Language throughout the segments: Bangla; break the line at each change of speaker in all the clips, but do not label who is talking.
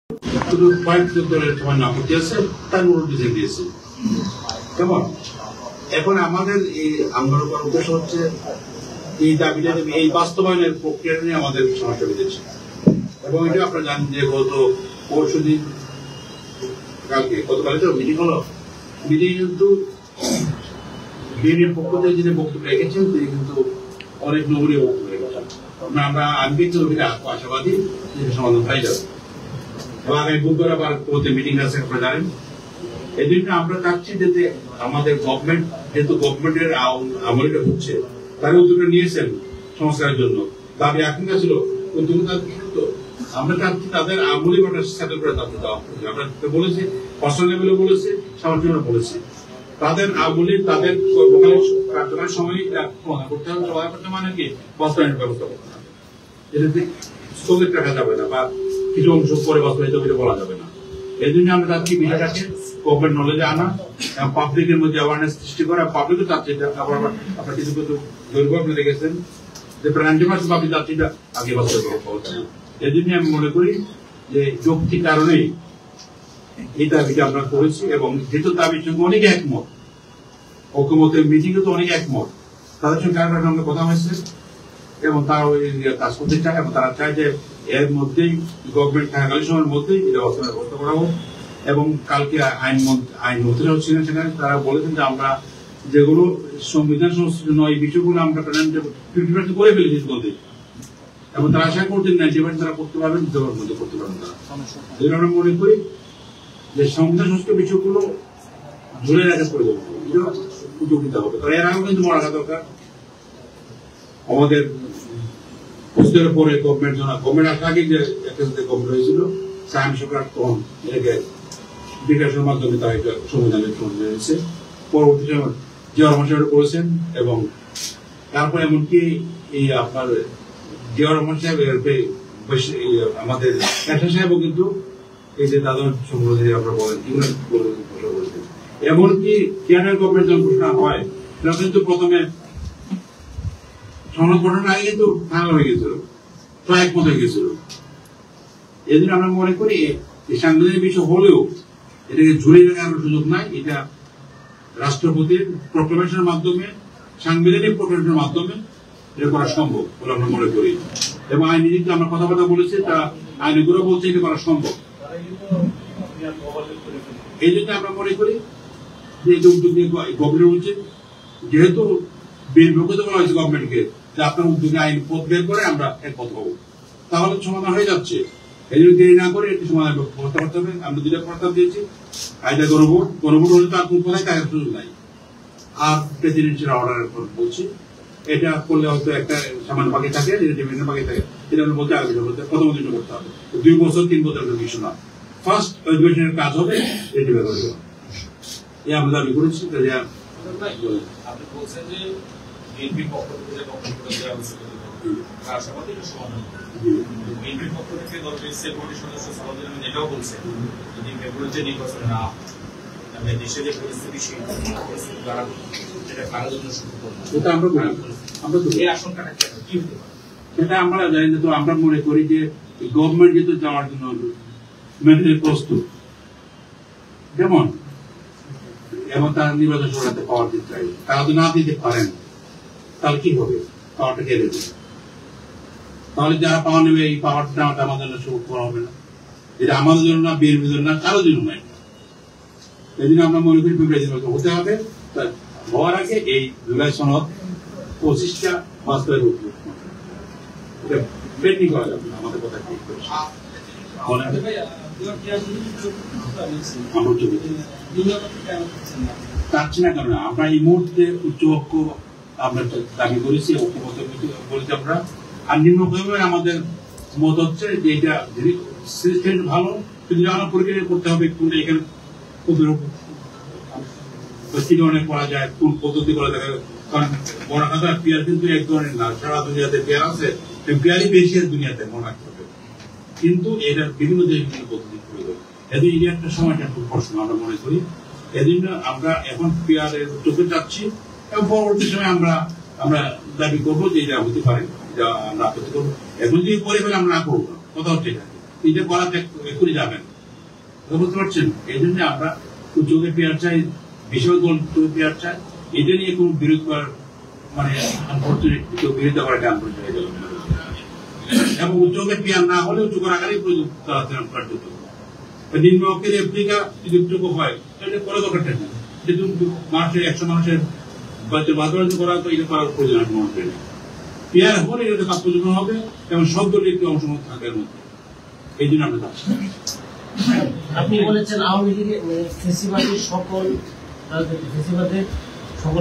কয়েক দলের তোমার নাপত্তি আছে, তার নোটিশ দিয়েছে। কেমন এখন আমাদের এই আন্দোলন করার উদ্দেশ্য হচ্ছে এই দাবিটা, এই বাস্তবায়নের প্রক্রিয়া নিয়ে আমাদের সমস্যা বেঁধেছে। এবং এটা আপনারা জানেন যে গত পরশুদিন গতকালে তো মিটিং হলো, মিটিং কিন্তু বিএনপির পক্ষ থেকে যিনি বক্তব্য রেখেছেন তিনি কিন্তু অনেক নমনীয় বক্তব্য রেখেছেন। আমরা আশাবাদী সমাধান হয়ে যাবে। এবং আগামী বুধবার আবার মিটিং আছে, আপনারা জানেন। এই জন্য আমরা চাচ্ছি যাতে আমাদের গভর্নমেন্ট, যেহেতু গভর্নমেন্টের আমলটা হচ্ছে, তারা উদ্যোগটা নিয়েছেন সংস্কারের জন্য, দাবি আকাঙ্ক্ষা ছিল, কিন্তু আমরা চাচ্ছি তাদের আমলি সেটেল করে দাবি দেওয়া। আমরা বলেছি, পার্সোনাল লেভেলে বলেছি, সামাজিক বলেছি, তাদের আমলি তাদের কার্যকরের সময় সমাধান করতে হবে। সমাধান করতে মানে কি, বাস্তবায়নের ব্যবস্থা করতে হবে। এটাতে স্থগিত রাখা যাবে না বা কিছু অংশ পরে বাস্তবায়িত হলে বলা যাবে না। এই জন্য আমরা চাচ্ছি বিষয়টাকে গভর্নমেন্ট নলেজে আনা এবং পাবলিকের মধ্যে অ্যাওয়ারনেস সৃষ্টি করা। পাবলিকও চাচ্ছে এটা। আবার আপনার কিছু কিছু দৈর্ঘ্য আপনি দেখেছেন যে প্রায় 90% পাবলিক চাচ্ছে এটা আগে বাস্তবায়িত হচ্ছে না। এই জন্য আমি মনে করি যে যৌক্তিক কারণেই এই দাবিটা আমরা করেছি। এবং যেহেতু দাবির সঙ্গে অনেকে একমত, ঐক্যমতের মিটিংয়ে তো অনেক একমত, তাদের সঙ্গে কারোর সঙ্গে কথা হয়েছে এবং তারা ওই কাজ করতে চায় এবং তারা চায় যে এর মধ্যেই গভর্নমেন্ট থাকাকালীন সময়ের মধ্যেই এটা ব্যবস্থা করা হোক। এবং কালকে আইন মন্ত্রীরাও ছিলেন সেখানে, তারা বলেছেন যে আমরা যেগুলো সংবিধান সংশ্লিষ্ট নয় এই বিষয়গুলো আমরা 50% করে ফেলেছি ইতিমধ্যে, এবং তারা আশা করছেন 90% তারা করতে পারবেন, দেওয়ার মধ্যে করতে পারবেন তারা। এই আমরা মনে করি যে সংবিধান সংশ্লিষ্ট বিষয়গুলো ধরে রাখা প্রয়োজন, সুযোগ দিতে হবে। কারণ এর আগেও কিন্তু মনে রাখা দরকার। আমাদের প্রস্তুতের পরে গভর্নমেন্ট আসার আগে যে একটা গভর্নমেন্ট হয়েছিল সায়ন সরকার, তখন এটাকে বিকাশের মাধ্যমে তারা এটা সংবিধানের হয়েছে। পরবর্তী সময় জিয়া রহমান সাহেব করেছেন এবং তারপর এমনকি এই আপনার জিয়া রহমান সাহেব আমাদের একটা সাহেবও কিন্তু এই যে দাদন সংগ্রহ আপনারা বলেন এগুলো ঘোষণা করেছেন। এমনকি কেয়ারের গভর্নমেন্ট যখন ঘোষণা হয় সেটা কিন্তু প্রথমে সনদ গঠনের আগে কিন্তু ফাইনাল হয়ে গেছিল, প্রায় একমত হয়ে গেছিল। এই জন্য আমরা মনে করি এই সাংবিধানিক বিষয় হলেও এটাকে ঝুলিয়ে রাখার সুযোগ নাই। এটা রাষ্ট্রপতির প্রক্লেমেশনের মাধ্যমে, সাংবিধানিক প্রক্লেমেশনের মাধ্যমে এটা করা সম্ভব বলে আমরা মনে করি। এবং আইনি যে আমরা কথাবার্তা বলেছি তা আইনগুলো বলছে এটা করা সম্ভব। এই জন্য আমরা মনে করি যে এটা উদ্যোগ নিয়ে গভর্নমেন্ট উচিত, যেহেতু বিলভুক্ত বলা হয়েছে গভর্নমেন্টকে যে আপনার উদ্যোগে আইন পথ বের করে আমরা একমত হবো, তাহলে সমাধান হয়ে যাচ্ছে। এই জন্য দেরি না করে একটি সমাধান ব্যবস্থা করতে হবে। আমরা দুইটা প্রস্তাব দিয়েছি, কায়দা গণভোট হলে তার কোন কোথায় কায়দার সুযোগ নাই। আর প্রেসিডেন্সিয়াল অর্ডারের বলছি, এটা করলে হয়তো একটা সামান্য বাকি থাকে, বিভিন্ন বাকি থাকে, এটা আমরা বলতে আগে প্রথম দিন করতে হবে। 2 বছর 3 বছরের বিষয় না, ফার্স্ট অধিবেশনের কাজ হবে এটি ব্যবহার করা। এই আমরা দাবি করেছি।
আপনি বলছেন যে বিএনপির পক্ষ থেকে যে বক্তব্য দেওয়া হয়েছে আশাবাদী এটা সমাধান। বিএনপির পক্ষ থেকে দলটির সেক্রেটারি সদস্য সালাউদ্দিন আহমেদ এটাও বলছেন যদি ফেব্রুয়ারিতে নির্বাচনে না তাহলে দেশে যে পরিস্থিতি সেই পরিস্থিতি দাঁড়াবে সেটা কারোর জন্য সুযোগ
আমরা
এই আশঙ্কাটা কি হতে পারে
সেটা আমরা জানি না। তো আমরা মনে করি যে গভর্নমেন্ট যেহেতু যাওয়ার জন্য মেন্টালি প্রস্তুত, যেমন এবং তারা নির্বাচন সরাতে পাওয়ার দিতে চাই, তারা তো না দিতে পারেন তাহলে কি হবে? পাওয়ারটা কে দেবে? তাহলে যারা পাওয়া নেবে এই পাওয়ারটা আমাদের জন্য সুযোগ করা হবে না। এটা আমাদের জন্য না, বিএনপির জন্য না, কারোর জন্য নয়। এই জন্য আমরা মনে করি ফেব্রুয়ারি নির্বাচন হতে হবে। হওয়ার আগে এই জুলাই সনদ 25টা বাস্তবায়ন হতে এটা পেন্ডিং করা যাবে না। আমাদের কথা ঠিক করে চাচ্ছি না, কারণ আমরা এই মুহূর্তে উচ্চ ঐক্য আমরা দাবি করেছি, ঐক্যবদ্ধ বলছি আমরা। আর নিম্নভাবে আমাদের মত হচ্ছে যে এটা সিস্টেম ভালো, কিন্তু আমরা পরীক্ষা করতে হবে কোনটা এখানে কি ধরনের করা যায়, কোন পদ্ধতি করা যায়। কারণ বড় কথা পেয়ার কিন্তু এক ধরনের না, সারা দুনিয়াতে পেয়ার আছে, পেয়ারই বেশি দুনিয়াতে মনে রাখতে হবে। কিন্তু এটা বিভিন্ন দেশ বিভিন্ন পদ্ধতি প্রয়োজন। এদের এই একটা সময়টা খুব কষ্ট আমরা মনে করি। এজন্য আমরা এখন পেয়ারের চোখে যাচ্ছি এবং পরবর্তী সময় আমরা দাবি করবো যে এটা হতে পারে, এটা আমরা আপত্তি করবো। এখন যদি করে ফেলে আমরা না করবো না, কথা হচ্ছে এটা। এটা করা করে যাবেন, বুঝতে পারছেন? এই জন্য আমরা উদ্যোগে পেয়ার চাই, বিষয় পেয়ার চাই। এটা নিয়ে কোন বিরোধ করার মানে বিরোধিতা করাটা আন্দোলন হয়ে গেল এবং উদ্যোগে পেয়ার না হলে উদ্যোগ আকারেই কার্যত নিম্ন অক্ষের আফ্রিকা যদি উদ্যোগ হয় তাহলে করা দরকারটা নেই। যেহেতু মানুষের 100 মানুষের বাজাবাজি করা তো এটা করার প্রয়োজন আছে মনে করি। পেয়ার হলে এটা তাৎপর্য হবে এবং সব দলের একটি অংশগ্রহণ থাকার মধ্যে, এই জন্য আমরা যাচ্ছি।
আপনি বলেছেন আওয়ামী লীগের ফেসিবাদের সকল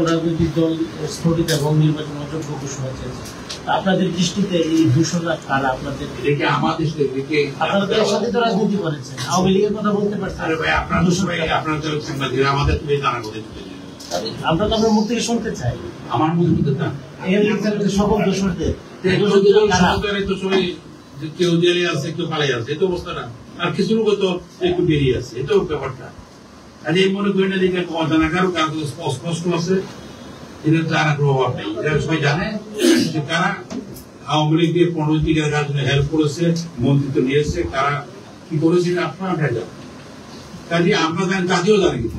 রাজনৈতিক দল স্থগিত এবং নির্বাচন অযোগ্য ঘোষণা চেয়েছে। আপনাদের দৃষ্টিতে এই দূষণরা কারা? আপনাদের
আমাদের
আপনারা তো এর সাথে তো রাজনীতি করেছেন, আওয়ামী লীগের কথা বলতে পারছেন।
আরে ভাই আপনারা আমাদের তুমি জানা কথা
আমরা তো আপনার মুখ থেকে শুনতে চাই।
আমার মধ্যে না
সকল দোষরদের
কেউ জেলে আছে, কেউ পালাই আছে, এই তো অবস্থা না। আর কিছু লোক তো একটু বেরিয়ে আছে, এটাও ব্যাপারটা। আর এই মনে করি না যে অজানা কারো কারো স্পষ্ট আছে, এটা তার প্রভাব নেই। এটা সবাই জানে যে কারা আওয়ামী লীগ দিয়ে 15 দিকের কাজ হেল্প করেছে, মন্ত্রিত্ব নিয়েছে, কারা কি করেছে আপনারা জানেন। কাজে আমরা জানি, তাদেরও জানি কিন্তু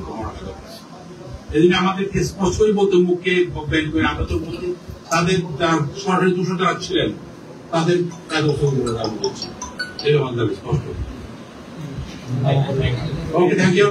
এই জন্য আমাদেরকে স্পষ্টই বলতে মুখে ব্যান করে আমরা তো বলছি তাদের সরকারি দূষণ যারা ছিলেন তাদের কাজে বলছি, এটা আমাদের স্পষ্ট। ওকে, থ্যাংক ইউ।